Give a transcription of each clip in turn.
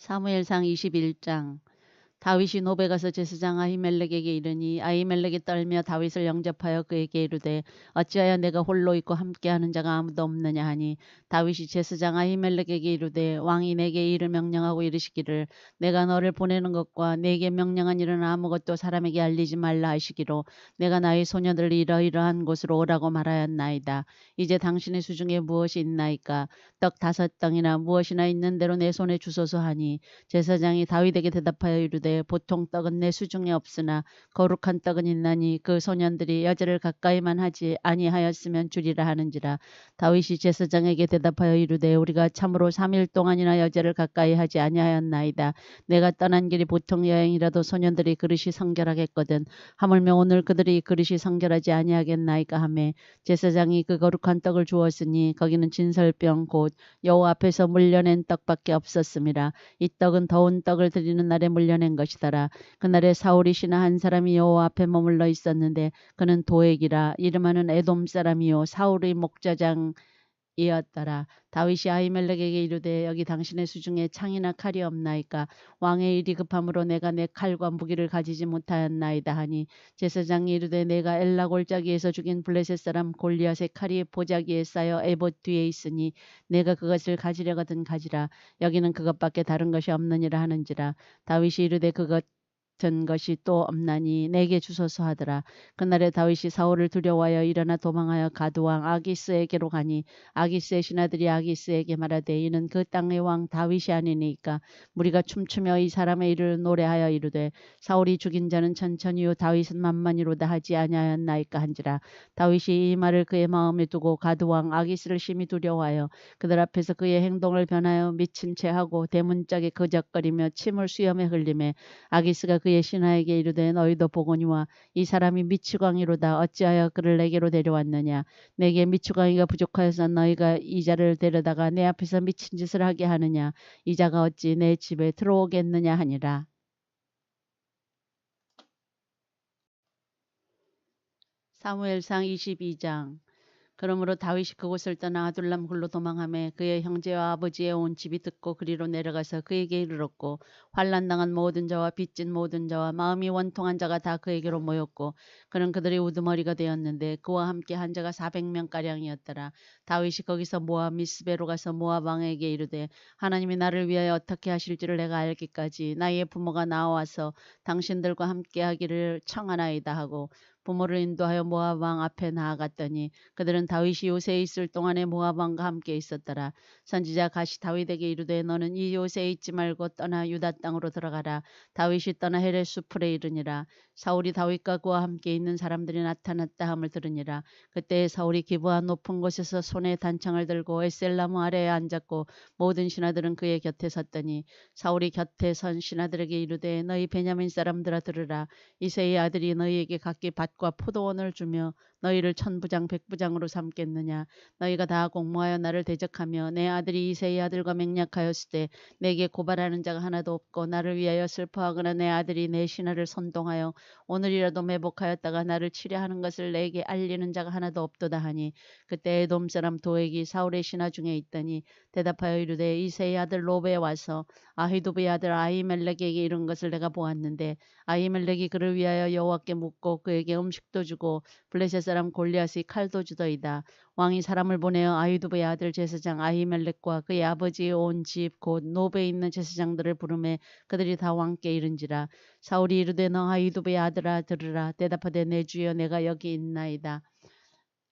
사무엘상 21장. 다윗이 노베 가서 제사장 아히멜렉에게 이르니 아히멜렉이 떨며 다윗을 영접하여 그에게 이르되 어찌하여 내가 홀로 있고 함께하는 자가 아무도 없느냐 하니 다윗이 제사장 아히멜렉에게 이르되 왕이 내게 이를 명령하고 이르시기를 내가 너를 보내는 것과 내게 명령한 일은 아무것도 사람에게 알리지 말라 하시기로 내가 나의 소녀들을 이러이러한 곳으로 오라고 말하였나이다. 이제 당신의 수중에 무엇이 있나이까? 떡 5덩이나 무엇이나 있는 대로 내 손에 주소서 하니 제사장이 다윗에게 대답하여 이르되 보통 떡은 내 수중에 없으나 거룩한 떡은 있나니 그 소년들이 여자를 가까이만 하지 아니하였으면 주리라 하는지라. 다윗이 제사장에게 대답하여 이르되 우리가 참으로 3일 동안이나 여자를 가까이 하지 아니하였나이다. 내가 떠난 길이 보통 여행이라도 소년들이 그릇이 성결하겠거든. 하물며 오늘 그들이 그릇이 성결하지 아니하겠나이까 하매 제사장이 그 거룩한 떡을 주었으니 거기는 진설병 곧 여호와 앞에서 물려낸 떡밖에 없었음이라. 이 떡은 더운 떡을 드리는 날에 물려낸 것이더라. 그날에 사울이 신하한 사람이 여호와 앞에 머물러 있었는데 그는 도액이라 이름하는 에돔 사람이요 사울의 목자장 이었더라. 다윗이 아히멜렉에게 이르되 여기 당신의 수중에 창이나 칼이 없나이까? 왕의 일이 급함으로 내가 내 칼과 무기를 가지지 못하였나이다 하니 제사장이 이르되 내가 엘라 골짜기에서 죽인 블레셋 사람 골리앗의 칼이 보자기에 쌓여 에봇 뒤에 있으니 내가 그것을 가지려거든 가지라. 여기는 그것밖에 다른 것이 없느니라 하는지라. 다윗이 이르되 그것 같은 것이 또 없나니 내게 주소서 하더라. 그날에 다윗이 사울을 두려워하여 일어나 도망하여 가드왕 아기스에게로 가니 아기스의 신하들이 아기스에게 말하되 이는 그 땅의 왕 다윗이 아니니까 무리가 춤추며 이 사람의 일을 노래하여 이르되 사울이 죽인 자는 천천히요 다윗은 만만히로다 하지 아니하였나이까 한지라. 다윗이 이 말을 그의 마음에 두고 가드왕 아기스를 심히 두려워하여 그들 앞에서 그의 행동을 변하여 미친 채 하고 대문짝에 거적거리며 침을 수염에 흘리매 아기스가 그의 신하에게 이르되 너희도 보거니와 이 사람이 미치광이로다. 어찌하여 그를 내게로 데려왔느냐? 내게 미치광이가 부족하여서 너희가 이 자를 데려다가 내 앞에서 미친 짓을 하게 하느냐? 이 자가 어찌 내 집에 들어오겠느냐 하니라. 사무엘상 22장. 그러므로 다윗이 그곳을 떠나 아둘람 굴로 도망하며 그의 형제와 아버지의 온 집이 듣고 그리로 내려가서 그에게 이르렀고 환난당한 모든 자와 빚진 모든 자와 마음이 원통한 자가 다 그에게로 모였고 그는 그들의 우두머리가 되었는데 그와 함께 한 자가 400명가량이었더라. 다윗이 거기서 모압 미스베로 가서 모압 왕에게 이르되 하나님이 나를 위하여 어떻게 하실지를 내가 알기까지 나의 부모가 나와서 당신들과 함께 하기를 청하나이다 하고 부모를 인도하여 모압 왕 앞에 나아갔더니 그들은 다윗이 요새에 있을 동안에 모압 왕과 함께 있었더라. 선지자 갓이 다윗에게 이르되 너는 이 요새에 있지 말고 떠나 유다 땅으로 들어가라. 다윗이 떠나 헤레 수풀에 이르니라. 사울이 다윗과 그와 함께 있는 사람들이 나타났다 함을 들으니라. 그때 사울이 기브아 높은 곳에서 손에 단창을 들고 에셀나무 아래에 앉았고 모든 신하들은 그의 곁에 섰더니 사울이 곁에 선 신하들에게 이르되 너희 베냐민 사람들아 들으라. 이새의 아들이 너희에게 각기 밭과 포도원을 주며 너희를 천부장 백부장으로 삼겠느냐? 너희가 다 공모하여 나를 대적하며 내 아들이 이새의 아들과 맹약하였을 때 내게 고발하는 자가 하나도 없고 나를 위하여 슬퍼하거나 내 아들이 내 신하를 선동하여 오늘이라도 매복하였다가 나를 치려하는 것을 내게 알리는 자가 하나도 없도다 하니 그때 에돔 사람 도액이 사울의 신하 중에 있더니 대답하여 이르되 이새의 아들 로베에 와서 아히두베의 아들 아히멜렉에게 이른 것을 내가 보았는데 아히멜렉이 그를 위하여 여호와께 묻고 그에게 음식도 주고 블레셋 사람 골리앗이 칼도 주더이다. 왕이 사람을 보내어 아히두베의 아들 제사장 아히멜렉과 그의 아버지의 온 집 곧 노베에 있는 제사장들을 부르매 그들이 다 왕께 이른지라. 사울이 이르되 너 아히두베의 아들아 들으라. 대답하되 내 주여 내가 여기 있나이다.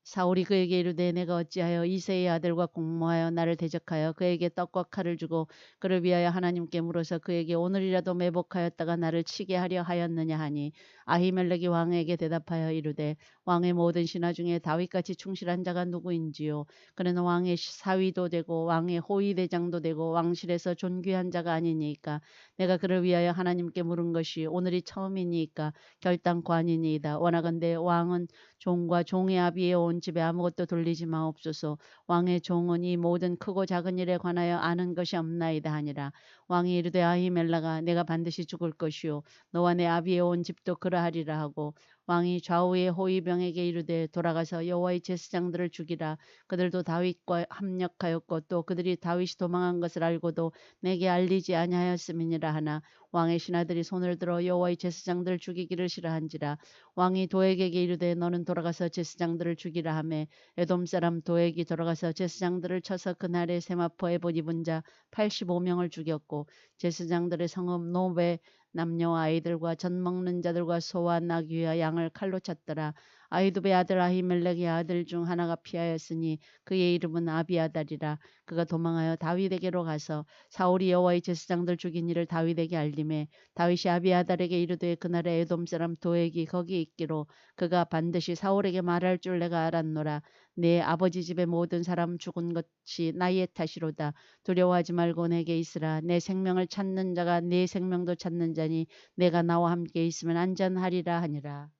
사울이 그에게 이르되 내가 어찌하여 이새의 아들과 공모하여 나를 대적하여 그에게 떡과 칼을 주고 그를 위하여 하나님께 물어서 그에게 오늘이라도 매복하였다가 나를 치게 하려 하였느냐 하니 아히멜렉이 왕에게 대답하여 이르되 왕의 모든 신하 중에 다윗같이 충실한 자가 누구인지요? 그는 왕의 사위도 되고 왕의 호위대장도 되고 왕실에서 존귀한 자가 아니니까 내가 그를 위하여 하나님께 물은 것이 오늘이 처음이니까 결단코 아니니이다. 원하건대 왕은 종과 종의 아비의 온 집에 아무것도 돌리지 마옵소서. 왕의 종은 이 모든 크고 작은 일에 관하여 아는 것이 없나이다 하니라. 왕이 이르되 아히멜라가 내가 반드시 죽을 것이요 너와 내 아비의 온 집도 그러하리라 하고 왕이 좌우의 호위병에게 이르되 돌아가서 여호와의 제사장들을 죽이라. 그들도 다윗과 합력하였고 또 그들이 다윗이 도망한 것을 알고도 내게 알리지 아니하였음이니라 하나 왕의 신하들이 손을 들어 여호와의 제사장들을 죽이기를 싫어한지라. 왕이 도액에게 이르되 너는 돌아가서 제사장들을 죽이라 하매 에돔 사람 도액이 돌아가서 제사장들을 쳐서 그날에 세마포 에봇 입은 자 85명을 죽였고 제사장들의 성읍 노베 남녀와 아이들과 젖 먹는 자들과 소와 나귀와 양을 칼로 찼더라. 아히두베 아들 아히멜렉의 아들 중 하나가 피하였으니 그의 이름은 아비아달이라. 그가 도망하여 다윗에게로 가서 사울이 여호와의 제사장들 죽인 일을 다윗에게 알림해 다윗이 아비아달에게 이르되 그날에 에돔 사람 도액이 거기 있기로 그가 반드시 사울에게 말할 줄 내가 알았노라. 내 아버지 집의 모든 사람 죽은 것이 나의 탓이로다. 두려워하지 말고 내게 있으라. 내 생명을 찾는 자가 내 생명도 찾는 자니 내가 나와 함께 있으면 안전하리라 하니라.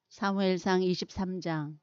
사무엘상 23장.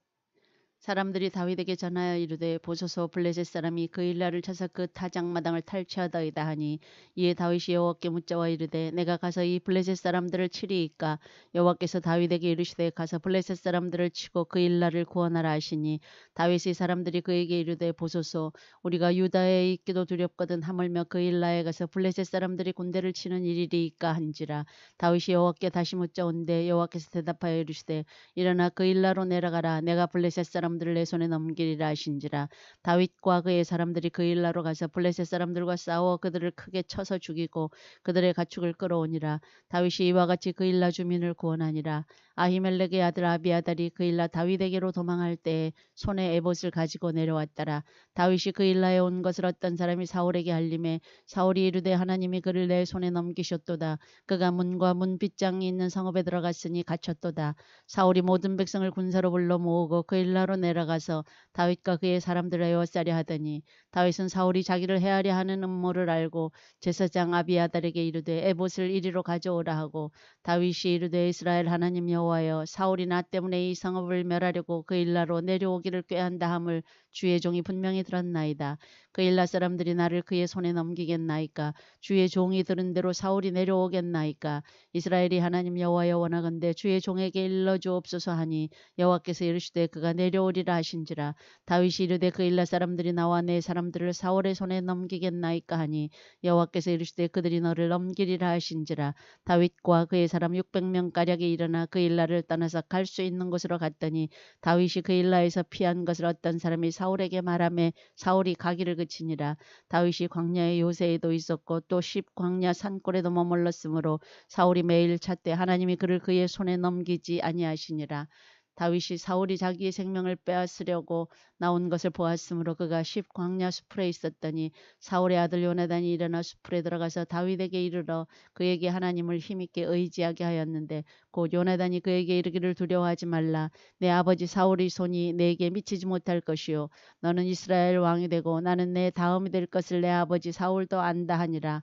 사람들이 다윗에게 전하여 이르되 보소서 블레셋 사람이 그 일날을 쳐서 그 타작마당을 탈취하더이다 하니 이에 다윗이 여호와께 묻자와 이르되 내가 가서 이 블레셋 사람들을 치리이까. 여호와께서 다윗에게 이르시되 가서 블레셋 사람들을 치고 그 일날을 구원하라 하시니 다윗의 사람들이 그에게 이르되 보소서 우리가 유다에 있기도 두렵거든 하물며 그 일날에 가서 블레셋 사람들이 군대를 치는 일이리이까 한지라. 다윗이 여호와께 다시 묻자온데 여호와께서 대답하여 이르시되 일어나 그 일라로 내려가라. 내가 블레셋 사람들을 내 손에 넘기리라 하신지라. 다윗과 그의 사람들이 그 일라로 가서 블레셋 사람들과 싸워 그들을 크게 쳐서 죽이고 그들의 가축을 끌어오니라. 다윗이 이와 같이 그 일라 주민을 구원하니라. 아히멜렉의 아들 아비아달이 그 일라 다윗에게로 도망할 때에 손에 에봇을 가지고 내려왔더라. 다윗이 그 일라에 온 것을 어떤 사람이 사울에게 알림해 사울이 이르되 하나님이 그를 내 손에 넘기셨도다. 그가 문과 문 빗장이 있는 성읍에 들어갔으니 갇혔도다. 사울이 모든 백성을 군사로 불러 모으고 그 일라로 내려가서 다윗과 그의 사람들을 에워싸려 하더니 다윗은 사울이 자기를 해하려 하는 음모를 알고 제사장 아비아달에게 이르되 에봇을 이리로 가져오라 하고 다윗이 이르되 이스라엘 하나님 여호와여 사울이 나 때문에 이 성읍을 멸하려고 그 일라로 내려오기를 꾀한다 함을 주의 종이 분명히 들었나이다. 그 일라 사람들이 나를 그의 손에 넘기겠나이까. 주의 종이 들은 대로 사울이 내려오겠나이까. 이스라엘이 하나님 여호와여 원하건대 주의 종에게 일러주옵소서 하니 여호와께서 이르시되 그가 내려오리라 하신지라. 다윗이 이르되 그 일라 사람들이 나와 내 사람들을 사울의 손에 넘기겠나이까 하니 여호와께서 이르시되 그들이 너를 넘기리라 하신지라. 다윗과 그의 사람 600명가량이 일어나 그 일라를 떠나서 갈 수 있는 곳으로 갔더니 다윗이 그 일라에서 피한 것을 어떤 사람이 사울에게 말하매 사울이 가기를 그치니라. 다윗이 광야의 요새에도 있었고 또 십 광야 산골에도 머물렀으므로 사울이 매일 찾되 하나님이 그를 그의 손에 넘기지 아니하시니라. 다윗이 사울이 자기의 생명을 빼앗으려고 나온 것을 보았으므로 그가 십 광야 수풀에 있었더니 사울의 아들 요나단이 일어나 수풀에 들어가서 다윗에게 이르러 그에게 하나님을 힘있게 의지하게 하였는데 곧 요나단이 그에게 이르기를 두려워하지 말라. 내 아버지 사울의 손이 내게 미치지 못할 것이요 너는 이스라엘 왕이 되고 나는 내 다음이 될 것을 내 아버지 사울도 안다 하니라.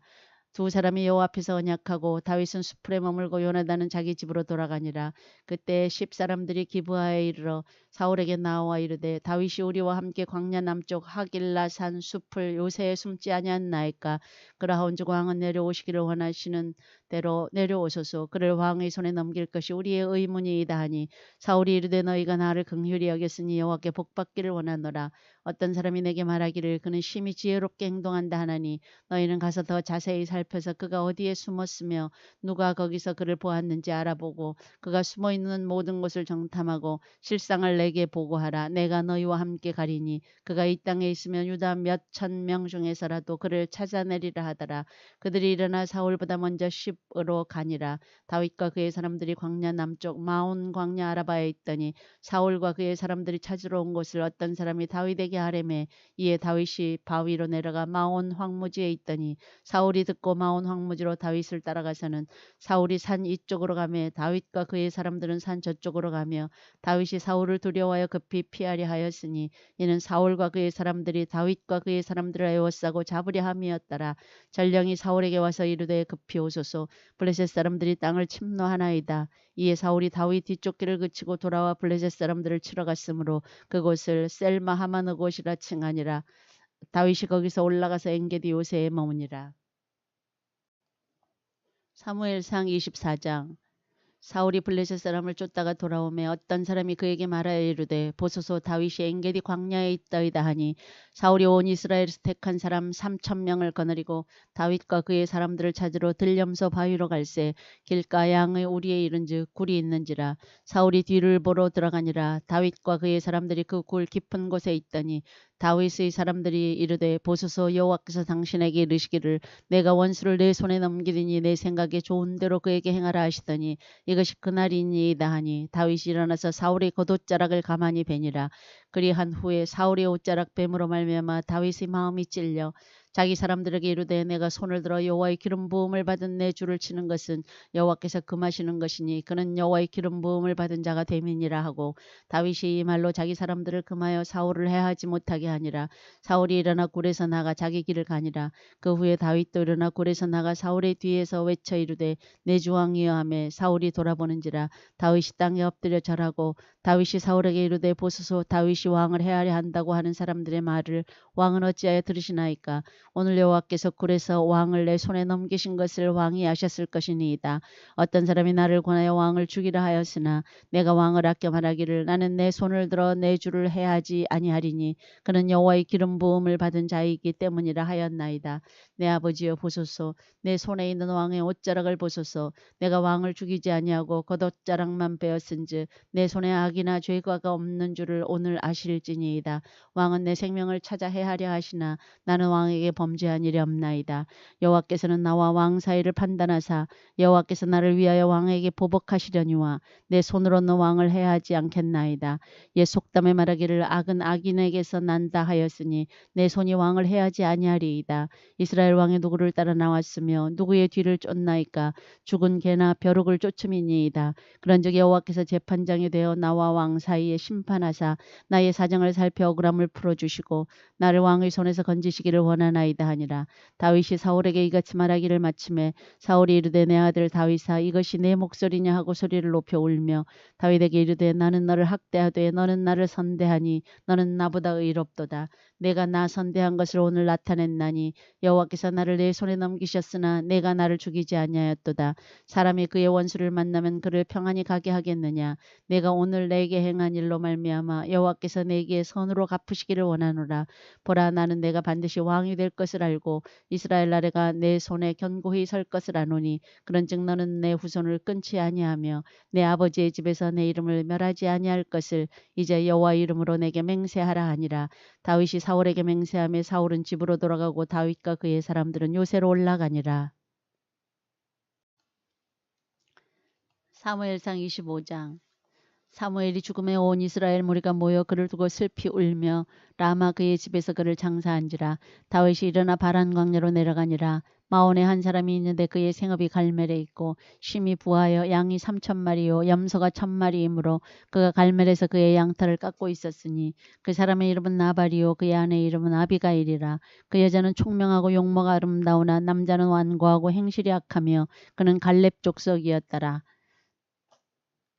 두 사람이 여호와 앞에서 언약하고 다윗은 수풀에 머물고 요나단은 자기 집으로 돌아가니라. 그때 십 사람들이 기브아에 이르러 사울에게 나와 이르되 다윗이 우리와 함께 광야 남쪽 하길라 산 숲을 요새에 숨지 아니하나이까. 그러하온즉 왕은 내려오시기를 원하시는 대로 내려오소서. 그를 왕의 손에 넘길 것이 우리의 의문이이다 하니 사울이 이르되 너희가 나를 긍휼히 여겼으니 여호와께 복받기를 원하노라. 어떤 사람이 내게 말하기를 그는 심히 지혜롭게 행동한다 하나니 너희는 가서 더 자세히 살펴서 그가 어디에 숨었으며 누가 거기서 그를 보았는지 알아보고 그가 숨어있는 모든 곳을 정탐하고 실상을 내게 보고하라. 내가 너희와 함께 가리니 그가 이 땅에 있으면 유다 몇 천 명 중에서라도 그를 찾아내리라 하더라. 그들이 일어나 사울보다 먼저 십으로 가니라. 다윗과 그의 사람들이 광야 남쪽 마온 광야 아라바에 있더니 사울과 그의 사람들이 찾으러 온 곳을 어떤 사람이 다윗에게 하래매 이에 다윗이 바위로 내려가 마온 황무지에 있더니 사울이 듣고 마온 황무지로 다윗을 따라가서는 사울이 산 이쪽으로 가며 다윗과 그의 사람들은 산 저쪽으로 가며 다윗이 사울을 두려워하여 급히 피하려 하였으니 이는 사울과 그의 사람들이 다윗과 그의 사람들을 에워싸고 잡으려 함이었더라. 전령이 사울에게 와서 이르되 급히 오소서 블레셋 사람들이 땅을 침노하나이다. 이에 사울이 다윗 뒤쫓기를 그치고 돌아와 블레셋 사람들을 치러 갔으므로 그곳을 셀마 하마느 곳이라 칭하니라. 다윗이 거기서 올라가서 엔게디 요새에 머무니라. 사무엘상 24장. 사울이 블레셋 사람을 쫓다가 돌아오매 어떤 사람이 그에게 말하여 이르되 보소서 다윗이 엔게디 광야에 있다이다 하니 사울이 온 이스라엘에서 택한 사람 3,000명을 거느리고 다윗과 그의 사람들을 찾으러 들염소 바위로 갈새 길가 양의 우리에 이른즉 굴이 있는지라. 사울이 뒤를 보러 들어가니라. 다윗과 그의 사람들이 그 굴 깊은 곳에 있더니 다윗의 사람들이 이르되 보소서 여호와께서 당신에게 이르시기를 내가 원수를 내 손에 넘기리니 내 생각에 좋은 대로 그에게 행하라 하시더니 이것이 그날이니이다 하니 다윗이 일어나서 사울의 겉옷자락을 가만히 베니라. 그리한 후에 사울의 옷자락 뱀으로 말미암아 다윗의 마음이 찔려 자기 사람들에게 이르되 내가 손을 들어 여호와의 기름 부음을 받은 내 주를 치는 것은 여호와께서 금하시는 것이니 그는 여호와의 기름 부음을 받은 자가 됨이니라 하고 다윗이 이 말로 자기 사람들을 금하여 사울을 해하지 못하게 하니라. 사울이 일어나 굴에서 나가 자기 길을 가니라. 그 후에 다윗도 일어나 굴에서 나가 사울의 뒤에서 외쳐 이르되 내 주 왕이여 하매 사울이 돌아보는지라. 다윗이 땅에 엎드려 절하고 다윗이 사울에게 이르되 보소서 다윗이 왕을 해하려 한다고 하는 사람들의 말을 왕은 어찌하여 들으시나이까. 오늘 여호와께서 굴에서 왕을 내 손에 넘기신 것을 왕이 아셨을 것이니이다. 어떤 사람이 나를 권하여 왕을 죽이라 하였으나 내가 왕을 아껴 말하기를 나는 내 손을 들어 내 주를 해하지 아니하리니 그는 여호와의 기름 부음을 받은 자이기 때문이라 하였나이다. 내 아버지여 보소서 내 손에 있는 왕의 옷자락을 보소서. 내가 왕을 죽이지 아니하고 겉옷자락만 베었은즉 내 손에 악이나 죄가가 없는 줄을 오늘 아실지니이다. 왕은 내 생명을 찾아 해하려 하시나 나는 왕에게 범죄한 일이 없나이다. 여호와께서는 나와 왕 사이를 판단하사 여호와께서 나를 위하여 왕에게 보복하시려니와 내 손으로는 왕을 해하지 않겠나이다. 옛 속담에 말하기를 악은 악인에게서 난다 하였으니 내 손이 왕을 해하지 아니하리이다. 이스라엘 왕이 누구를 따라 나왔으며 누구의 뒤를 쫓나이까. 죽은 개나 벼룩을 쫓음이니이다. 그런즉 여호와께서 재판장이 되어 나와 왕 사이에 심판하사 나의 사정을 살펴 억울함을 풀어주시고 나를 왕의 손에서 건지시기를 원하나이다 하니라. 다윗이 사울에게 이같이 말하기를 마침에 사울이 이르되 내 아들 다윗아 이것이 내 목소리냐 하고 소리를 높여 울며 다윗에게 이르되 나는 너를 학대하되 너는 나를 선대하니 너는 나보다 의롭도다. 내가 나 선대한 것을 오늘 나타냈나니 여호와께서 나를 내 손에 넘기셨으나 내가 나를 죽이지 아니하였도다. 사람이 그의 원수를 만나면 그를 평안히 가게 하겠느냐. 내가 오늘 내게 행한 일로 말미암아 여호와께서 내게 선으로 갚으시기를 원하노라. 보라 나는 내가 반드시 왕이 될 것을 알고 이스라엘 나라가 내 손에 견고히 설 것을 아노니 그런즉 너는 내 후손을 끊지 아니하며 내 아버지의 집에서 내 이름을 멸하지 아니할 것을 이제 여호와 이름으로 내게 맹세하라 하니라. 다윗이 사울에게 맹세하며 사울은 집으로 돌아가고 다윗과 그의 사람들은 요새로 올라가니라. 사무엘상 25장. 사무엘이 죽음에 온 이스라엘 무리가 모여 그를 두고 슬피 울며 라마 그의 집에서 그를 장사한지라. 다윗이 일어나 바란 광야로 내려가니라. 마온에 한 사람이 있는데 그의 생업이 갈멜에 있고 심히 부하여 양이 3,000마리요 염소가 1,000마리이므로 그가 갈멜에서 그의 양털을 깎고 있었으니 그 사람의 이름은 나발이요 그의 아내의 이름은 아비가일이라. 그 여자는 총명하고 용모가 아름다우나 남자는 완고하고 행실이 악하며 그는 갈렙 족속이었더라.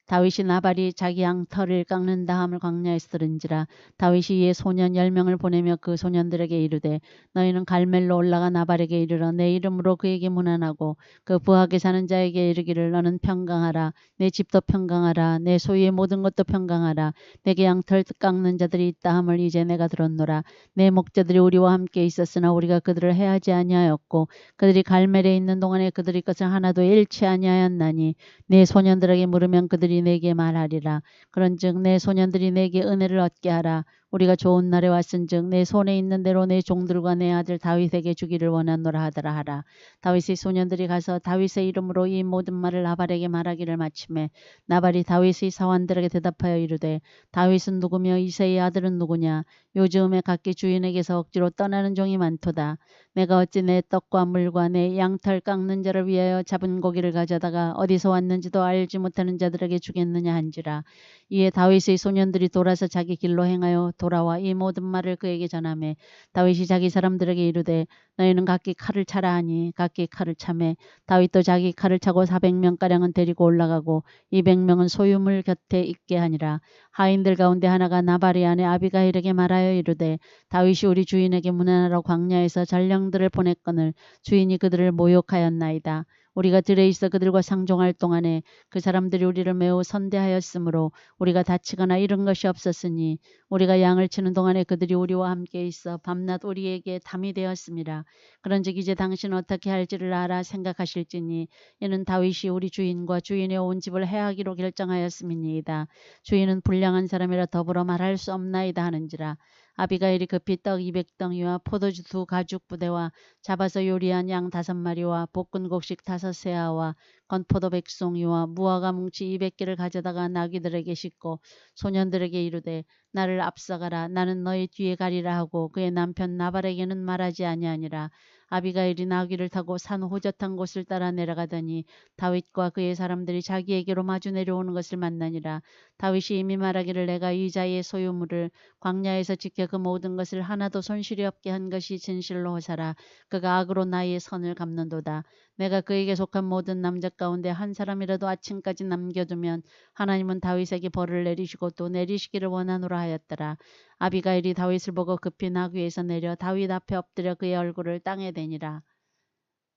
다윗이 나발이 자기 양털을 깎는 다함을 광야에서 들은지라. 다윗이 이에 소년 10명을 보내며 그 소년들에게 이르되 너희는 갈멜로 올라가 나발에게 이르러 내 이름으로 그에게 문안하고 그 부하게 사는 자에게 이르기를 너는 평강하라. 내 집도 평강하라. 내 소유의 모든 것도 평강하라. 내게 양털 깎는 자들이 있다 함을 이제 내가 들었노라. 내 목자들이 우리와 함께 있었으나 우리가 그들을 해하지 아니하였고 그들이 갈멜에 있는 동안에 그들의 것을 하나도 잃지 아니하였나니 내 소년들에게 물으면 그들이 내게 말하리라. 그런즉 내 소년들이 내게 은혜를 얻게 하라. 우리가 좋은 날에 왔은즉 내 손에 있는 대로 내 종들과 내 아들 다윗에게 주기를 원하노라 하더라 하라. 다윗의 소년들이 가서 다윗의 이름으로 이 모든 말을 나발에게 말하기를 마침에 나발이 다윗의 사환들에게 대답하여 이르되 다윗은 누구며 이새의 아들은 누구냐. 요즘에 각기 주인에게서 억지로 떠나는 종이 많도다. 내가 어찌 내 떡과 물과 내 양털 깎는 자를 위하여 잡은 고기를 가져다가 어디서 왔는지도 알지 못하는 자들에게 주겠느냐 한지라. 이에 다윗의 소년들이 돌아서 자기 길로 행하여 돌아와 이 모든 말을 그에게 전하매 다윗이 자기 사람들에게 이르되 너희는 각기 칼을 차라 하니 각기 칼을 차매 다윗도 자기 칼을 차고 400명가량은 데리고 올라가고 200명은 소유물 곁에 있게 하니라. 하인들 가운데 하나가 나발의 아내 아비가일에게 말하여 이르되 다윗이 우리 주인에게 문안하러 광야에서 전령들을 보냈거늘 주인이 그들을 모욕하였나이다. 우리가 들에 있어 그들과 상종할 동안에 그 사람들이 우리를 매우 선대하였으므로 우리가 다치거나 잃은 것이 없었으니 우리가 양을 치는 동안에 그들이 우리와 함께 있어 밤낮 우리에게 담이 되었습니다. 그런즉 이제 당신은 어떻게 할지를 알아 생각하실지니 이는 다윗이 우리 주인과 주인의 온 집을 해하기로 결정하였음이니이다. 주인은 불량한 사람이라 더불어 말할 수 없나이다 하는지라. 아비가일이 급히 떡 200덩이와 포도주 2가죽 부대와 잡아서 요리한 양 5마리와 볶은 곡식 5세아와 건포도 100송이와 무화과 뭉치 200개를 가져다가 나귀들에게 싣고 소년들에게 이르되 나를 앞서가라. 나는 너희 뒤에 가리라 하고 그의 남편 나발에게는 말하지 아니하니라. 아비가일이 나귀를 타고 산 호젓한 곳을 따라 내려가더니 다윗과 그의 사람들이 자기에게로 마주 내려오는 것을 만나니라. 다윗이 이미 말하기를 내가 이 자의 소유물을 광야에서 지켜 그 모든 것을 하나도 손실이 없게 한 것이 진실로 호사라. 그가 악으로 나의 선을 갚는도다. 내가 그에게 속한 모든 남자 가운데 한 사람이라도 아침까지 남겨두면 하나님은 다윗에게 벌을 내리시고 또 내리시기를 원하노라 하였더라. 아비가일이 다윗을 보고 급히 나귀에서 내려 다윗 앞에 엎드려 그의 얼굴을 땅에 대니라.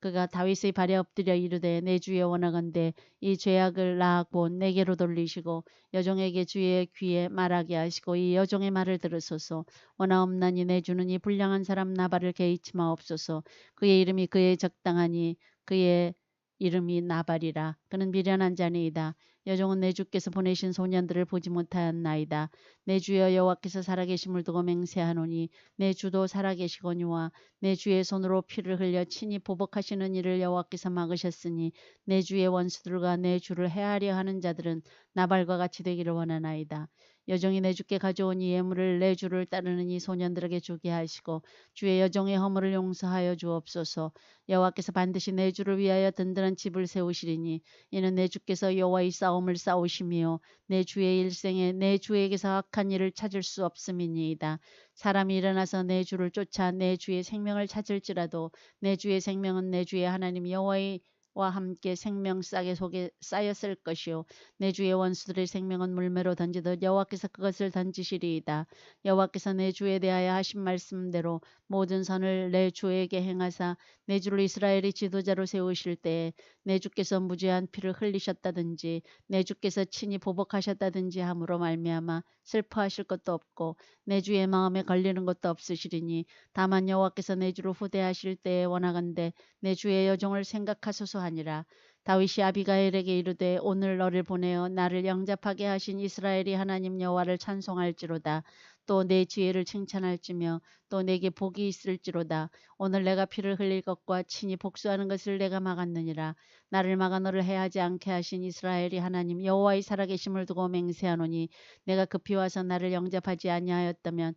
그가 다윗의 발에 엎드려 이르되 내 주여 원하건대 이 죄악을 나하고 내게로 돌리시고 여종에게 주의 귀에 말하게 하시고 이 여종의 말을 들으소서. 원하옵나니 내 주는 이 불량한 사람 나발을 개의치 마옵소서. 그의 이름이 그의 적당하니 그의 이름이 나발이라. 그는 미련한 자니이다. 여종은 내 주께서 보내신 소년들을 보지 못하였나이다. 내 주여 여호와께서 살아계심을 두고 맹세하노니 내 주도 살아계시거니와 내 주의 손으로 피를 흘려 친히 보복하시는 일을 여호와께서 막으셨으니 내 주의 원수들과 내 주를 해하려 하는 자들은 나발과 같이 되기를 원하나이다. 여종이 내 주께 가져온 이 예물을 내 주를 따르는 이 소년들에게 주게 하시고 주의 여종의 허물을 용서하여 주옵소서. 여호와께서 반드시 내 주를 위하여 든든한 집을 세우시리니 이는 내 주께서 여호와의 싸움을 싸우시며 내 주의 일생에 내 주에게서 악한 일을 찾을 수 없음이니이다. 사람이 일어나서 내 주를 쫓아 내 주의 생명을 찾을지라도 내 주의 생명은 내 주의 하나님 여호와의 와 함께 생명 싸게 속에 쌓였을 것이요 내 주의 원수들의 생명은 물매로 던지듯 여호와께서 그것을 던지시리이다. 여호와께서 내 주에 대하여 하신 말씀대로 모든 선을 내 주에게 행하사 내 주를 이스라엘의 지도자로 세우실 때에 내 주께서 무죄한 피를 흘리셨다든지 내 주께서 친히 보복하셨다든지 함으로 말미암아 슬퍼하실 것도 없고 내 주의 마음에 걸리는 것도 없으시리니 다만 여호와께서 내 주를 후대하실 때에 원하건대 내 주의 여종을 생각하소서 하니라. 다윗이 아비가일에게 이르되 오늘 너를 보내어 나를 영접하게 하신 이스라엘의 하나님 여호와를 찬송할지로다. 또 내 지혜를 칭찬할지며 또 내게 복이 있을지로다. 오늘 내가 피를 흘릴 것과 친히 복수하는 것을 내가 막았느니라. 나를 막아 너를 해하지 않게 하신 이스라엘의 하나님 여호와의 살아계심을 두고 맹세하노니 내가 급히 와서 나를 영접하지 아니하였다면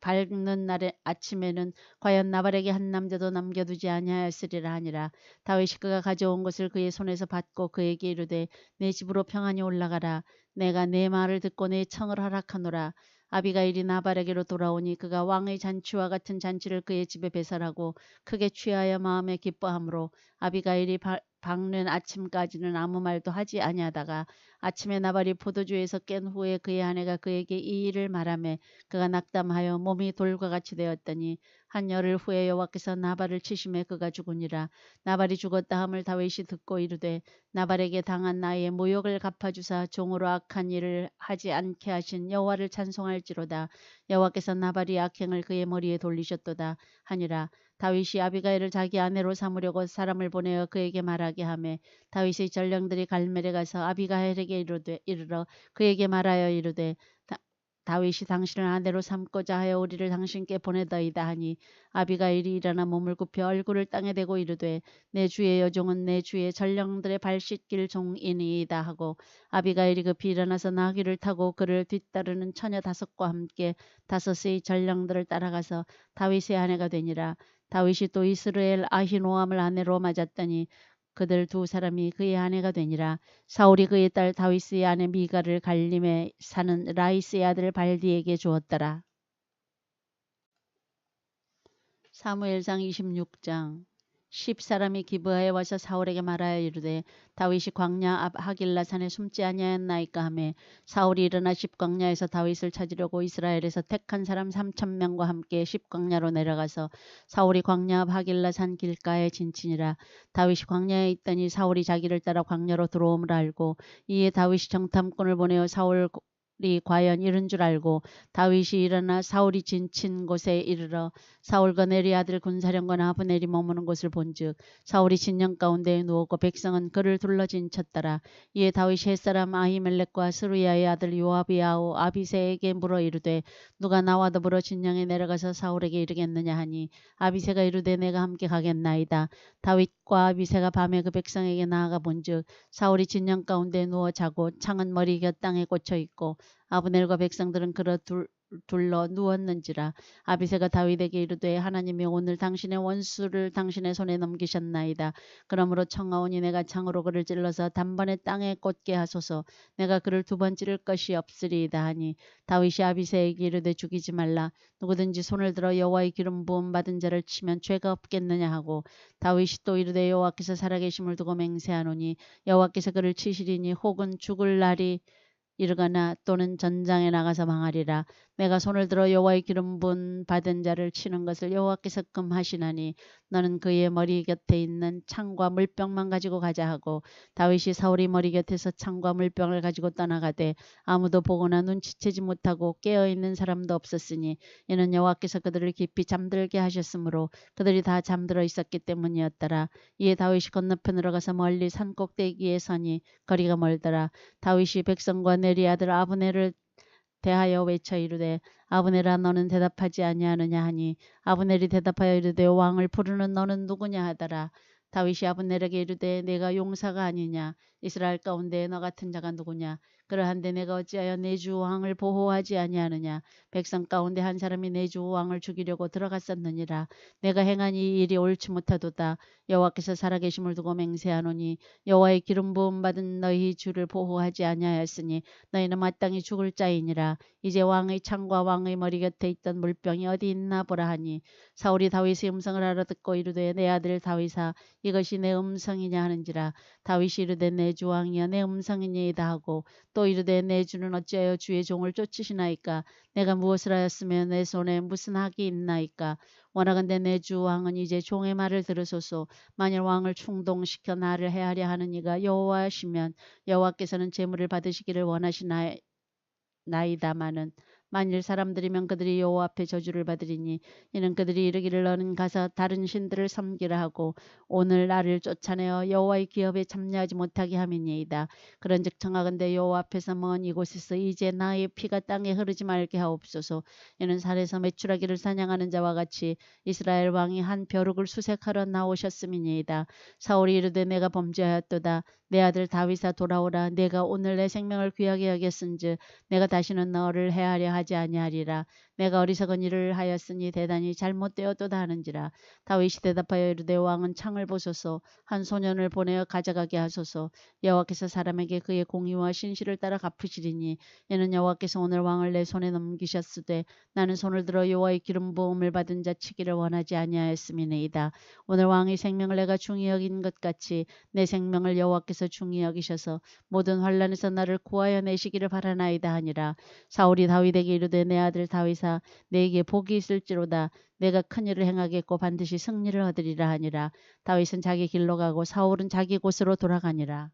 밝는 날의 아침에는 과연 나발에게 한 남자도 남겨두지 아니하였으리라 하니라. 다윗이 그가 가져온 것을 그의 손에서 받고 그에게 이르되 내 집으로 평안히 올라가라. 내가 내 말을 듣고 내 청을 허락하노라. 아비가일이 나발에게로 돌아오니 그가 왕의 잔치와 같은 잔치를 그의 집에 배설하고 크게 취하여 마음에 기뻐하므로 아비가일이 밝는 아침까지는 아무 말도 하지 아니하다가 아침에 나발이 포도주에서 깬 후에 그의 아내가 그에게 이 일을 말하매 그가 낙담하여 몸이 돌과 같이 되었더니 한 열흘 후에 여호와께서 나발을 치심에 그가 죽으니라. 나발이 죽었다 함을 다윗이 듣고 이르되 나발에게 당한 나의 모욕을 갚아주사 종으로 악한 일을 하지 않게 하신 여호와를 찬송할지로다. 여호와께서 나발이 악행을 그의 머리에 돌리셨도다 하니라. 다윗이 아비가일을 자기 아내로 삼으려고 사람을 보내어 그에게 말하게 하매 다윗의 전령들이 갈멜에 가서 아비가일에게 이르러 그에게 말하여 이르되 다윗이 당신을 아내로 삼고자 하여 우리를 당신께 보내더이다 하니 아비가일이 일어나 몸을 굽혀 얼굴을 땅에 대고 이르되 내 주의 여종은 내 주의 전령들의 발 씻길 종이니이다 하고 아비가일이 급히 일어나서 나귀를 타고 그를 뒤따르는 처녀 5과 함께 5의 전령들을 따라가서 다윗의 아내가 되니라. 다윗이 또 이스라엘 아히노암을 아내로 맞았더니 그들 2사람이 그의 아내가 되니라. 사울이 그의 딸 다윗의 아내 미가를 갈림에 사는 라이스의 아들 발디에게 주었더라. 사무엘상 26장. 10사람이 기브아에 와서 사울에게 말하여 이르되 다윗이 광야 앞 하길라산에 숨지 아니하였나이까 하매 사울이 일어나 십광야에서 다윗을 찾으려고 이스라엘에서 택한 사람 3,000명과 함께 십광야로 내려가서 사울이 광야 앞 하길라산 길가에 진치니라. 다윗이 광야에 있더니 사울이 자기를 따라 광야로 들어옴을 알고 이에 다윗이 정탐꾼을 보내어 사울이 과연 이른 줄 알고 다윗이 일어나 사울이 진친 곳에 이르러 사울과 네리 아들 군사령관 아브넬이 머무는 곳을 본즉 사울이 진영 가운데에 누웠고 백성은 그를 둘러 진쳤더라. 이에 다윗이 햇사람 아히멜렉과 스루야의 아들 요압이 아우 아비새에게 물어 이르되 누가 나와 더불어 진영에 내려가서 사울에게 이르겠느냐 하니 아비새가 이르되 내가 함께 가겠나이다. 다윗과 아비새가 밤에 그 백성에게 나아가 본즉 사울이 진영 가운데 누워 자고 창은 머리 곁 땅에 꽂혀 있고 아브넬과 백성들은 그러 둘러 누웠는지라. 아비새가 다윗에게 이르되 하나님이 오늘 당신의 원수를 당신의 손에 넘기셨나이다. 그러므로 청하오니 내가 창으로 그를 찔러서 단번에 땅에 꽂게 하소서. 내가 그를 두 번 찌를 것이 없으리이다 하니 다윗이 아비새에게 이르되 죽이지 말라. 누구든지 손을 들어 여호와의 기름 부음 받은 자를 치면 죄가 없겠느냐 하고 다윗이 또 이르되 여호와께서 살아계심을 두고 맹세하노니 여호와께서 그를 치시리니 혹은 죽을 날이 이르거나 또는 전장에 나가서 망하리라. 내가 손을 들어 여호와의 기름 부음 받은 자를 치는 것을 여호와께서 금하시나니 너는 그의 머리 곁에 있는 창과 물병만 가지고 가자 하고 다윗이 사울이 머리 곁에서 창과 물병을 가지고 떠나가되 아무도 보거나 눈치채지 못하고 깨어있는 사람도 없었으니 이는 여호와께서 그들을 깊이 잠들게 하셨으므로 그들이 다 잠들어 있었기 때문이었더라. 이에 다윗이 건너편으로 가서 멀리 산 꼭대기에 서니 거리가 멀더라. 다윗이 백성과 네리 아들 아브넬을 대하여 외쳐 이르되 아브넬아 너는 대답하지 아니하느냐 하니 아브넬이 대답하여 이르되 왕을 부르는 너는 누구냐 하더라. 다윗이 아브넬에게 이르되 내가 용사가 아니냐 이스라엘 가운데 너 같은 자가 누구냐 그러한데 내가 어찌하여 내 주 왕을 보호하지 아니하느냐 백성 가운데 한 사람이 내 주 왕을 죽이려고 들어갔었느니라. 내가 행한 이 일이 옳지 못하도다. 여호와께서 살아계심을 두고 맹세하노니 여호와의 기름 부음 받은 너희 주를 보호하지 아니하였으니 너희는 마땅히 죽을 자이니라. 이제 왕의 창과 왕의 머리 곁에 있던 물병이 어디 있나 보라 하니 사울이 다윗의 음성을 알아듣고 이르되 내 아들 다윗아 이것이 내 음성이냐 하는지라. 다윗이 이르되 내 주 왕이여 내 음성이니이다 하고 또 이르되 내 주는 어찌하여 주의 종을 쫓으시나이까 내가 무엇을 하였으며 내 손에 무슨 학이 있나이까 원하건대 내 주 왕은 이제 종의 말을 들으소서. 만일 왕을 충동시켜 나를 해하려 하는 이가 여호와시면 여호와께서는 제물을 받으시기를 원하시나이다마는 만일 사람들이면 그들이 여호와 앞에 저주를 받으리니 이는 그들이 이르기를 너는 가서 다른 신들을 섬기라 하고 오늘 나를 쫓아내어 여호와의 기업에 참여하지 못하게 함이니이다. 그런즉 청하건대 여호와 앞에서 먼 이곳에서 이제 나의 피가 땅에 흐르지 말게 하옵소서. 이는 산에서 메추라기를 사냥하는 자와 같이 이스라엘 왕이 한 벼룩을 수색하러 나오셨음이니이다. 사울이 이르되 내가 범죄하였도다. 내 아들 다윗아 돌아오라. 내가 오늘 내 생명을 귀하게 여겼은즉 내가 다시는 너를 해하려 하지 아니하리라. 내가 어리석은 일을 하였으니 대단히 잘못되었도다 하는지라. 다윗이 대답하여 이르되 왕은 창을 보소서. 한 소년을 보내어 가져가게 하소서. 여호와께서 사람에게 그의 공의와 신실을 따라 갚으시리니 이는 여호와께서 오늘 왕을 내 손에 넘기셨으되 나는 손을 들어 여호와의 기름 부음을 받은 자 치기를 원하지 아니하였음이니이다. 오늘 왕의 생명을 내가 중히 여긴 것 같이 내 생명을 여호와께서 중히 여기셔서 모든 환난에서 나를 구하여 내시기를 바라나이다 하니라. 사울이 다윗에게 이르되 내 아들 다윗아 내게 복이 있을지로다. 내가 큰 일을 행하겠고 반드시 승리를 얻으리라 하니라. 다윗은 자기 길로 가고 사울은 자기 곳으로 돌아가니라.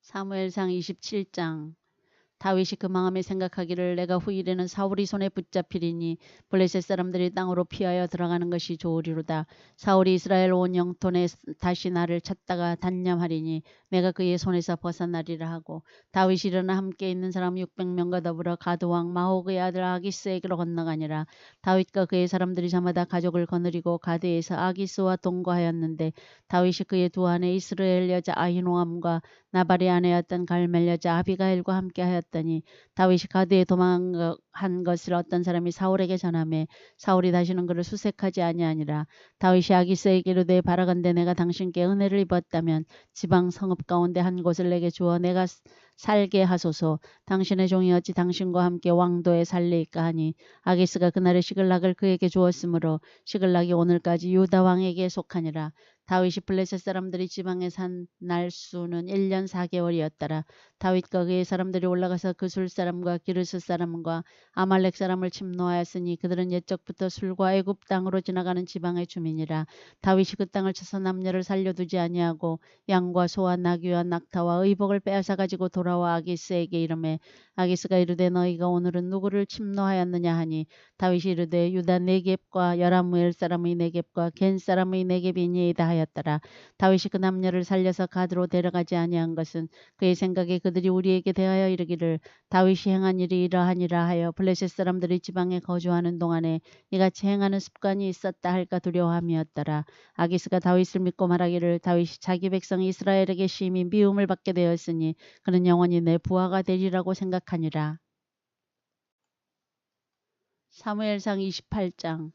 사무엘상 27장. 다윗이 그 마음에 생각하기를 내가 후일에는 사울이 손에 붙잡히리니 블레셋 사람들이 땅으로 피하여 들어가는 것이 좋으리로다. 사울이 이스라엘 온 영토에 다시 나를 찾다가 단념하리니 내가 그의 손에서 벗어나리라 하고 다윗이 일어나 함께 있는 사람 600명과 더불어 가드왕 마옥의 아들 아기스에게로 건너가니라. 다윗과 그의 사람들이 저마다 가족을 거느리고 가드에서 아기스와 동거하였는데 다윗이 그의 두 아내 이스라엘 여자 아히노암과 나발의 아내였던 갈멜 여자 아비가일과 함께 하였다 하였더니 다윗이 가드에 도망한 것을 어떤 사람이 사울에게 전하매 사울이 다시는 그를 수색하지 아니하니라. 다윗이 아기스에게 이르되 바라건대 내가 당신께 은혜를 입었다면 지방 성읍 가운데 한 곳을 내게 주어 내가 살게 하소서. 당신의 종이 어찌 당신과 함께 왕도에 살리이까 하니 아기스가 그날에 시글락을 그에게 주었으므로 시글락이 오늘까지 유다 왕에게 속하니라. 다윗이 블레셋 사람들이 지방에 산 날수는 1년 4개월이었더라. 다윗과 그의 사람들이 올라가서 그술 사람과 기르스 사람과 아말렉 사람을 침노하였으니 그들은 옛적부터 술과 애굽 땅으로 지나가는 지방의 주민이라. 다윗이 그 땅을 쳐서 남녀를 살려두지 아니하고 양과 소와 나귀와 낙타와 의복을 빼앗아 가지고 돌아와 아기스에게 이르매 아기스가 이르되 너희가 오늘은 누구를 침노하였느냐 하니 다윗이 이르되 유다 네겝과 여라무엘 사람의 네겝과 겐 사람의 네겝이니이다 하였더라. 다윗이 그 남녀를 살려서 가드로 데려가지 아니한 것은 그의 생각에 그들이 우리에게 대하여 이르기를 다윗이 행한 일이 이러하니라 하여 블레셋 사람들이 지방에 거주하는 동안에 이같이 행하는 습관이 있었다 할까 두려워함이었더라. 아기스가 다윗을 믿고 말하기를 다윗이 자기 백성 이스라엘에게 심히 미움을 받게 되었으니 그는 영원히 내 부하가 되리라고 생각하니라. 사무엘상 28장.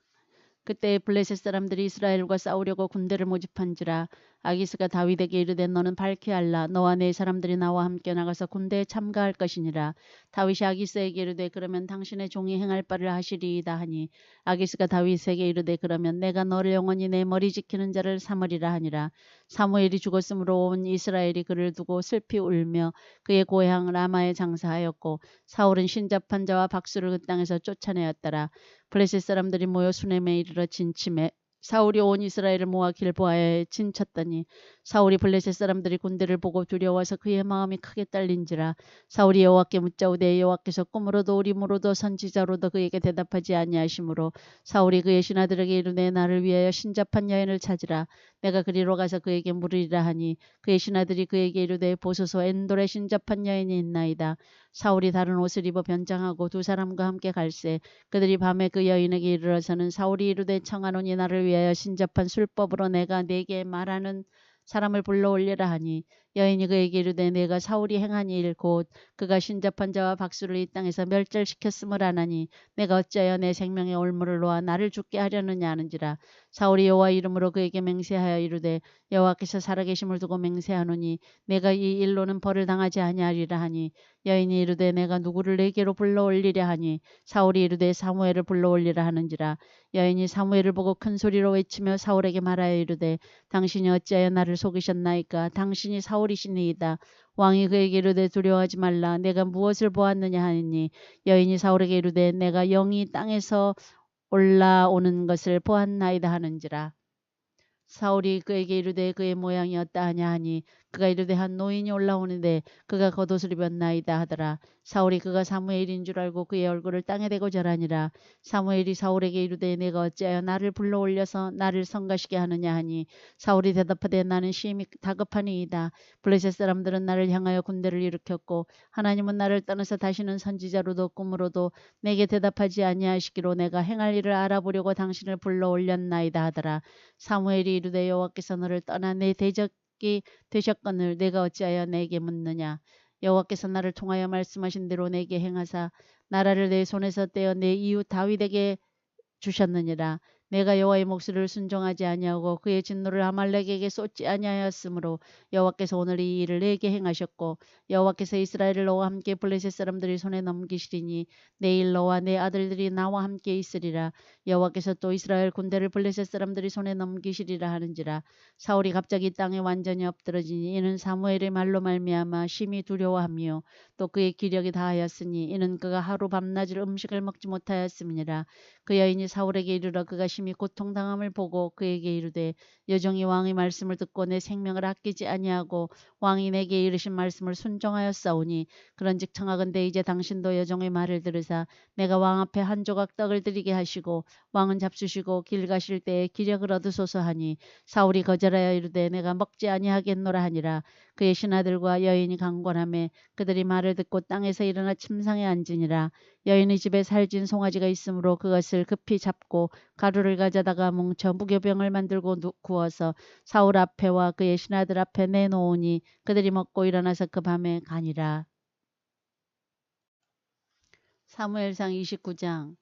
그때 블레셋 사람들이 이스라엘과 싸우려고 군대를 모집한지라. 아기스가 다윗에게 이르되 너는 밝히 알라. 너와 네 사람들이 나와 함께 나가서 군대에 참가할 것이니라. 다윗이 아기스에게 이르되 그러면 당신의 종이 행할 바를 하시리이다 하니 아기스가 다윗에게 이르되 그러면 내가 너를 영원히 내 머리 지키는 자를 삼으리라 하니라. 사무엘이 죽었으므로 온 이스라엘이 그를 두고 슬피 울며 그의 고향 라마에 장사하였고 사울은 신잡한 자와 박수를 그 땅에서 쫓아내었더라. 블레셋 사람들이 모여 수넴에 이르러 진침해 사울이 온 이스라엘을 모아 길보아에 진쳤더니 사울이 블레셋 사람들이 군대를 보고 두려워서 그의 마음이 크게 떨린지라. 사울이 여호와께 묻자오되 여호와께서 꿈으로도 우림으로도 선지자로도 그에게 대답하지 아니하시므로 사울이 그의 신하들에게 이르되 나를 위하여 신잡한 여인을 찾으라. 내가 그리로 가서 그에게 물으리라 하니 그의 신하들이 그에게 이르되 보소서 엔돌에 신잡한 여인이 있나이다. 사울이 다른 옷을 입어 변장하고 두 사람과 함께 갈새 그들이 밤에 그 여인에게 이르러서는 사울이 이르되 청하노니 나를 위하여 신잡한 술법으로 내가 네게 말하는 사람을 불러올리라 하니 여인이 그에게 이르되 내가 사울이 행한 일 곧 그가 신잡한 자와 박수를 이 땅에서 멸절시켰음을 아나니 내가 어찌하여 내 생명의 올무를 놓아 나를 죽게 하려느냐 하는지라. 사울이 여호와 이름으로 그에게 맹세하여 이르되 여호와께서 살아계심을 두고 맹세하노니 내가 이 일로는 벌을 당하지 아니하리라 하니 여인이 이르되 내가 누구를 내게로 불러올리랴 하니 사울이 이르되 사무엘을 불러올리라 하는지라. 여인이 사무엘을 보고 큰 소리로 외치며 사울에게 말하여 이르되 당신이 어찌하여 나를 속이셨나이까. 당신이 사울이시니이다. 왕이 그에게 이르되 두려워하지 말라. 내가 무엇을 보았느냐 하니 여인이 사울에게 이르되 내가 영이 땅에서 올라오는 것을 보았나이다 하는지라. 사울이 그에게 이르되 그의 모양이 어떠하냐 하니 그가 이르되 한 노인이 올라오는데 그가 겉옷을 입었나이다 하더라. 사울이 그가 사무엘인 줄 알고 그의 얼굴을 땅에 대고 절하니라. 사무엘이 사울에게 이르되 내가 어찌하여 나를 불러올려서 나를 성가시게 하느냐 하니 사울이 대답하되 나는 심히 다급하니이다. 블레셋 사람들은 나를 향하여 군대를 일으켰고 하나님은 나를 떠나서 다시는 선지자로도 꿈으로도 내게 대답하지 아니하시기로 내가 행할 일을 알아보려고 당신을 불러올렸나이다 하더라. 사무엘이 이르되 여호와께서 너를 떠나 내 대적이 되셨거늘 내가 어찌하여 내게 묻느냐. 여호와께서 나를 통하여 말씀하신 대로 내게 행하사 나라를 내 손에서 떼어 내 이웃 다윗에게 주셨느니라. 내가 여호와의 목소리를 순종하지 아니하고 그의 진노를 아말렉에게 쏟지 아니하였으므로 여호와께서 오늘 이 일을 내게 행하셨고 여호와께서 이스라엘을 너와 함께 블레셋 사람들이 손에 넘기시리니 내일 너와 내 아들들이 나와 함께 있으리라. 여호와께서 또 이스라엘 군대를 블레셋 사람들이 손에 넘기시리라 하는지라. 사울이 갑자기 땅에 완전히 엎드러지니 이는 사무엘의 말로 말미암아 심히 두려워하며 또 그의 기력이 다하였으니 이는 그가 하루 밤낮을 음식을 먹지 못하였음이니라. 그 여인이 사울에게 이르러 그가 심히 고통당함을 보고 그에게 이르되 여종이 왕의 말씀을 듣고 내 생명을 아끼지 아니하고 왕이 내게 이르신 말씀을 순종하였사오니 그런즉 청하건대 이제 당신도 여종의 말을 들으사 내가 왕 앞에 한 조각 떡을 드리게 하시고 왕은 잡수시고 길 가실 때에 기력을 얻으소서 하니 사울이 거절하여 이르되 내가 먹지 아니하겠노라 하니라. 그의 신하들과 여인이 강권하매 그들이 말을 듣고 땅에서 일어나 침상에 앉으니라. 여인의 집에 살진 송아지가 있으므로 그것을 급히 잡고 가루를 가져다가 뭉쳐 무교병을 만들고 구워서 사울 앞에와 그의 신하들 앞에 내놓으니 그들이 먹고 일어나서 그 밤에 가니라. 사무엘상 29장.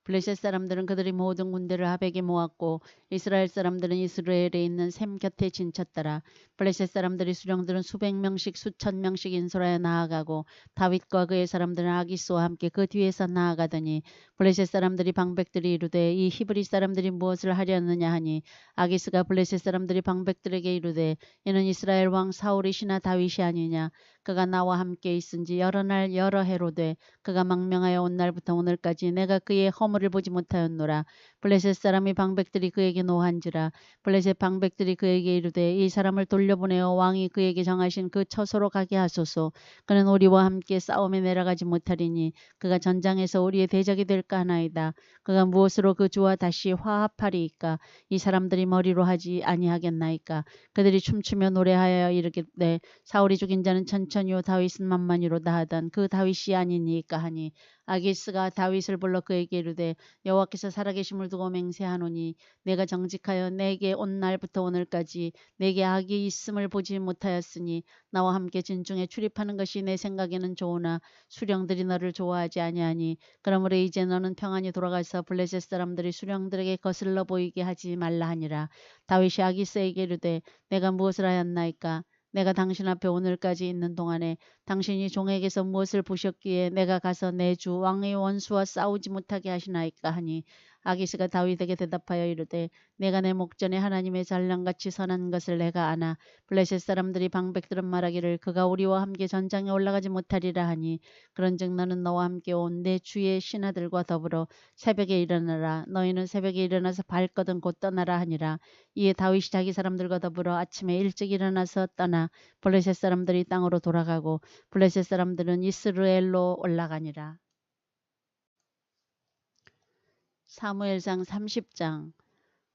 블레셋 사람들은 그들이 모든 군대를 아벡에 모았고 이스라엘 사람들은 이스라엘에 있는 샘 곁에 진쳤더라. 블레셋 사람들이 수령들은 수백 명씩 수천 명씩 인솔하여 나아가고 다윗과 그의 사람들은 아기스와 함께 그 뒤에서 나아가더니 블레셋 사람들이 방백들이 이르되 이 히브리 사람들이 무엇을 하려느냐 하니 아기스가 블레셋 사람들이 방백들에게 이르되 이는 이스라엘 왕 사울이시나 다윗이 아니냐. 그가 나와 함께 있은지 여러 날 여러 해로 돼 그가 망명하여 온 날부터 오늘까지 내가 그의 허물을 보지 못하였노라. 블레셋 사람이 방백들이 그에게 노한지라. 블레셋 방백들이 그에게 이르되 이 사람을 돌려보내어 왕이 그에게 정하신 그 처소로 가게 하소서. 그는 우리와 함께 싸움에 내려가지 못하리니 그가 전장에서 우리의 대적이 될까 하나이다. 그가 무엇으로 그 주와 다시 화합하리이까. 이 사람들이 머리로 하지 아니하겠나이까. 그들이 춤추며 노래하여 이르되 사울이 죽인 자는 천천히요 다윗은 만만히로다 하던 그 다윗이 아니니까 하니 아기스가 다윗을 불러 그에게 이르되 여호와께서 살아계심을 두고 맹세하노니 내가 정직하여 내게 온 날부터 오늘까지 내게 악이 있음을 보지 못하였으니 나와 함께 진중에 출입하는 것이 내 생각에는 좋으나 수령들이 너를 좋아하지 아니하니 그러므로 이제 너는 평안히 돌아가서 블레셋 사람들이 수령들에게 거슬러 보이게 하지 말라 하니라. 다윗이 아기스에게 이르되 내가 무엇을 하였나이까. 내가 당신 앞에 오늘까지 있는 동안에 당신이 종에게서 무엇을 보셨기에 내가 가서 내 주 왕의 원수와 싸우지 못하게 하시나이까 하니 아기스가 다윗에게 대답하여 이르되 내가 내 목전에 하나님의 잘난같이 선한 것을 내가 아나 블레셋 사람들이 방백들은 말하기를 그가 우리와 함께 전장에 올라가지 못하리라 하니 그런즉 너는 너와 함께 온 내 주의 신하들과 더불어 새벽에 일어나라. 너희는 새벽에 일어나서 발거든 곧 떠나라 하니라. 이에 다윗이 자기 사람들과 더불어 아침에 일찍 일어나서 떠나 블레셋 사람들이 땅으로 돌아가고 블레셋 사람들은 이스라엘로 올라가니라. 사무엘상 30장.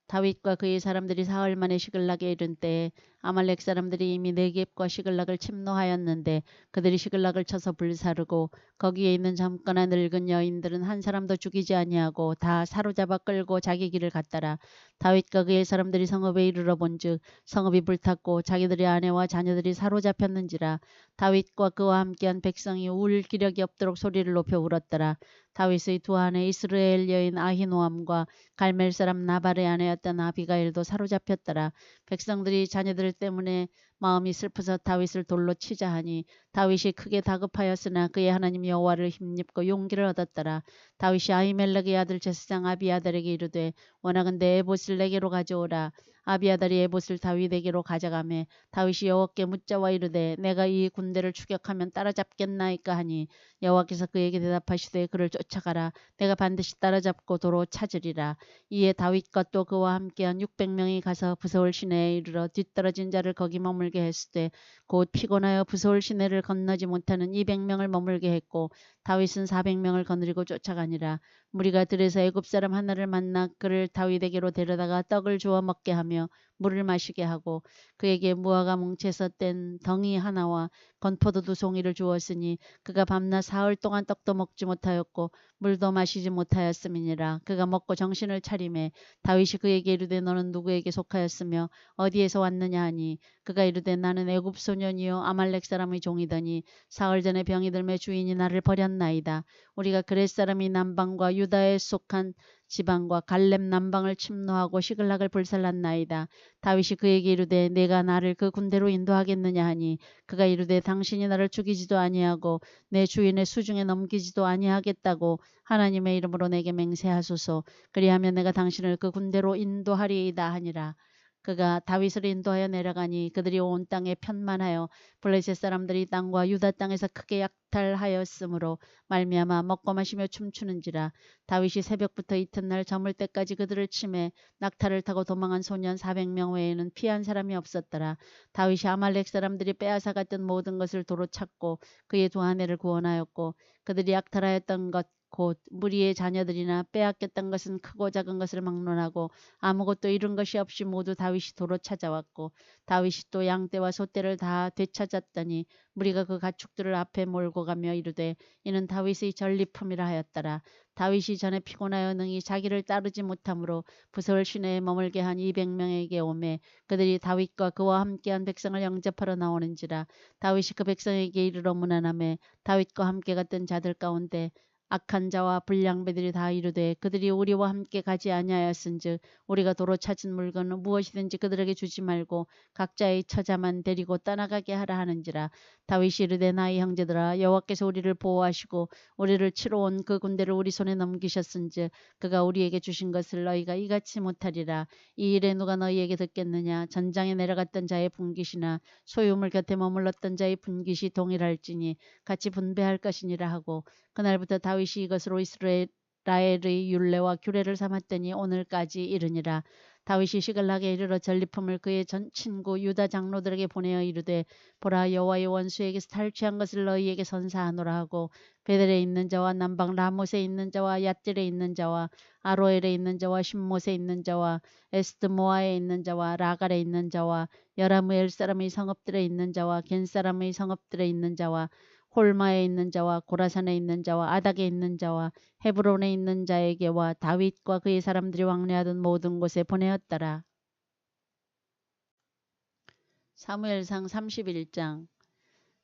다윗과 그의 사람들이 사흘 만에 시글락에 이른 때에 아말렉 사람들이 이미 네겝과 시글락을 침노하였는데 그들이 시글락을 쳐서 불사르고 거기에 있는 젊거나 늙은 여인들은 한 사람도 죽이지 아니하고 다 사로잡아 끌고 자기 길을 갔더라. 다윗과 그의 사람들이 성읍에 이르러 본즉 성읍이 불탔고 자기들의 아내와 자녀들이 사로잡혔는지라. 다윗과 그와 함께한 백성이 울 기력이 없도록 소리를 높여 울었더라. 다윗의 두 아내 이스라엘 여인 아히노암과 갈멜 사람 나발의 아내였던 아비가일도 사로잡혔더라. 백성들이 자녀들 때문에 마음이 슬퍼서 다윗을 돌로 치자 하니 다윗이 크게 다급하였으나 그의 하나님 여호와를 힘입고 용기를 얻었더라. 다윗이 아히멜렉의 아들 제사장 아비아달에게 이르되 원하건대 에봇을 내게로 가져오라. 아비아달이 에봇을 다윗에게로 가져가매 다윗이 여호와께 묻자와 이르되 내가 이 군대를 추격하면 따라잡겠나이까 하니 여호와께서 그에게 대답하시되 그를 쫓아가라. 내가 반드시 따라잡고 도로 찾으리라. 이에 다윗과 또 그와 함께한 600명이 가서 부서울 시내에 이르러 뒤떨어진 자를 거기 머물게 했으되 곧 피곤하여 부서울 시내를 건너지 못하는 200명을 머물게 했고 다윗은 400명을 거느리고 쫓아가니라. 무리가 들에서 애굽 사람 하나를 만나 그를 다윗에게로 데려다가 떡을 주어 먹게 하며 물을 마시게 하고 그에게 무화과 뭉쳐서 뗀 덩이 하나와 건포도 2송이를 주었으니 그가 밤낮 사흘 동안 떡도 먹지 못하였고 물도 마시지 못하였음이니라. 그가 먹고 정신을 차리매 다윗이 그에게 이르되 너는 누구에게 속하였으며 어디에서 왔느냐 하니 그가 이르되 나는 애굽 소년이요 아말렉 사람의 종이더니 사흘 전에 병이 들매 주인이 나를 버렸나이다. 우리가 그렛 사람이 남방과 유다에 속한 지방과 갈렙 남방을 침노하고 시글락을 불살랐나이다. 다윗이 그에게 이르되 내가 나를 그 군대로 인도하겠느냐 하니 그가 이르되 당신이 나를 죽이지도 아니하고 내 주인의 수중에 넘기지도 아니하겠다고 하나님의 이름으로 내게 맹세하소서. 그리하면 내가 당신을 그 군대로 인도하리이다 하니라. 그가 다윗을 인도하여 내려가니 그들이 온 땅에 편만하여 블레셋 사람들이 땅과 유다 땅에서 크게 약탈하였으므로 말미암아 먹고 마시며 춤추는지라. 다윗이 새벽부터 이튿날 저물 때까지 그들을 치매 낙타를 타고 도망한 소년 400명 외에는 피한 사람이 없었더라. 다윗이 아말렉 사람들이 빼앗아갔던 모든 것을 도로 찾고 그의 두 아내를 구원하였고 그들이 약탈하였던 것 곧 무리의 자녀들이나 빼앗겼던 것은 크고 작은 것을 막론하고 아무것도 잃은 것이 없이 모두 다윗이 도로 찾아왔고 다윗이 또 양떼와 소떼를 다 되찾았더니 무리가 그 가축들을 앞에 몰고 가며 이르되 이는 다윗의 전리품이라 하였더라. 다윗이 전에 피곤하여 능히 자기를 따르지 못하므로 부서울 시내에 머물게 한 200명에게 오매 그들이 다윗과 그와 함께한 백성을 영접하러 나오는지라. 다윗이 그 백성에게 이르러 문안하매 다윗과 함께 갔던 자들 가운데 악한 자와 불량배들이 다 이르되 그들이 우리와 함께 가지 아니하였은즉 우리가 도로 찾은 물건은 무엇이든지 그들에게 주지 말고 각자의 처자만 데리고 떠나가게 하라 하는지라. 다윗이 이르되 나의 형제들아 여호와께서 우리를 보호하시고 우리를 치러 온 그 군대를 우리 손에 넘기셨은즉 그가 우리에게 주신 것을 너희가 이같이 못하리라. 이 일에 누가 너희에게 듣겠느냐. 전장에 내려갔던 자의 분깃이나 소유물 곁에 머물렀던 자의 분깃이 동일할지니 같이 분배할 것이니라 하고 그날부터 다윗이 이것으로 이스라엘의 율례와 규례를 삼았더니 오늘까지 이르니라. 다윗이 시글락에 이르러 전리품을 그의 전 친구 유다 장로들에게 보내어 이르되 보라 여호와의 원수에게서 탈취한 것을 너희에게 선사하노라 하고 베델에 있는 자와 남방 라못에 있는 자와 얏딜에 있는 자와 아로엘에 있는 자와 신못에 있는 자와 에스드모아에 있는 자와 라갈에 있는 자와 여라무엘 사람의 성읍들에 있는 자와 겐 사람의 성읍들에 있는 자와 홀마에 있는 자와 고라산에 있는 자와 아닥에 있는 자와 헤브론에 있는 자에게와 다윗과 그의 사람들이 왕래하던 모든 곳에 보내었더라. 사무엘상 31장.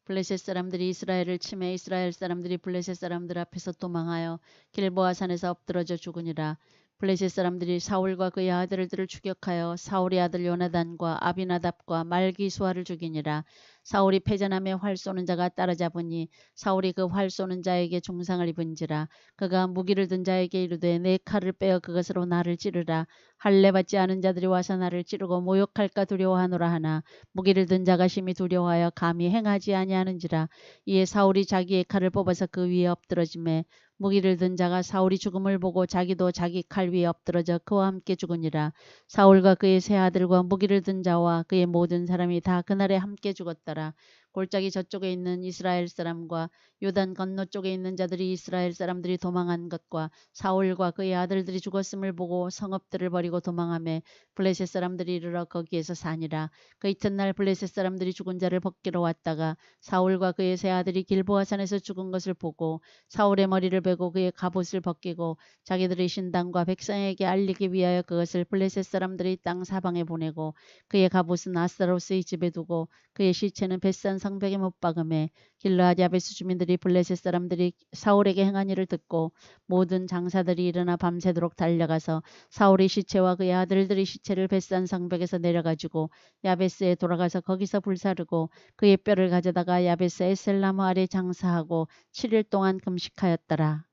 블레셋 사람들이 이스라엘을 치매 이스라엘 사람들이 블레셋 사람들 앞에서 도망하여 길보아 산에서 엎드러져 죽으니라. 블레셋 사람들이 사울과 그의 아들들을 추격하여 사울의 아들 요나단과 아비나답과 말기수아를 죽이니라. 사울이 패전함에 활 쏘는 자가 따라잡으니 사울이 그 활 쏘는 자에게 중상을 입은지라. 그가 무기를 든 자에게 이르되 내 칼을 빼어 그것으로 나를 찌르라. 할례 받지 않은 자들이 와서 나를 찌르고 모욕할까 두려워하노라 하나 무기를 든 자가 심히 두려워하여 감히 행하지 아니하는지라. 이에 사울이 자기의 칼을 뽑아서 그 위에 엎드러지매 무기를 든 자가 사울이 죽음을 보고 자기도 자기 칼 위에 엎드러져 그와 함께 죽으니라. 사울과 그의 세 아들과 무기를 든 자와 그의 모든 사람이 다 그날에 함께 죽었더라. 골짜기 저쪽에 있는 이스라엘 사람과 요단 건너 쪽에 있는 자들이 이스라엘 사람들이 도망한 것과 사울과 그의 아들들이 죽었음을 보고 성읍들을 버리고 도망하며 블레셋 사람들이 이르러 거기에서 사니라. 그 이튿날 블레셋 사람들이 죽은 자를 벗기러 왔다가 사울과 그의 세 아들이 길보아 산에서 죽은 것을 보고 사울의 머리를 베고 그의 갑옷을 벗기고 자기들의 신당과 백성에게 알리기 위하여 그것을 블레셋 사람들이 땅 사방에 보내고 그의 갑옷은 아스타로스의 집에 두고 그의 시체는 벳산 성벽에 못 박음에 길르앗 야베스 주민들이 블레셋 사람들이 사울에게 행한 일을 듣고 모든 장사들이 일어나 밤새도록 달려가서 사울의 시체와 그의 아들들의 시체를 벳산 성벽에서 내려가지고 야베스에 돌아가서 거기서 불사르고 그의 뼈를 가져다가 야베스 에셀나무 아래 장사하고 7일 동안 금식하였더라.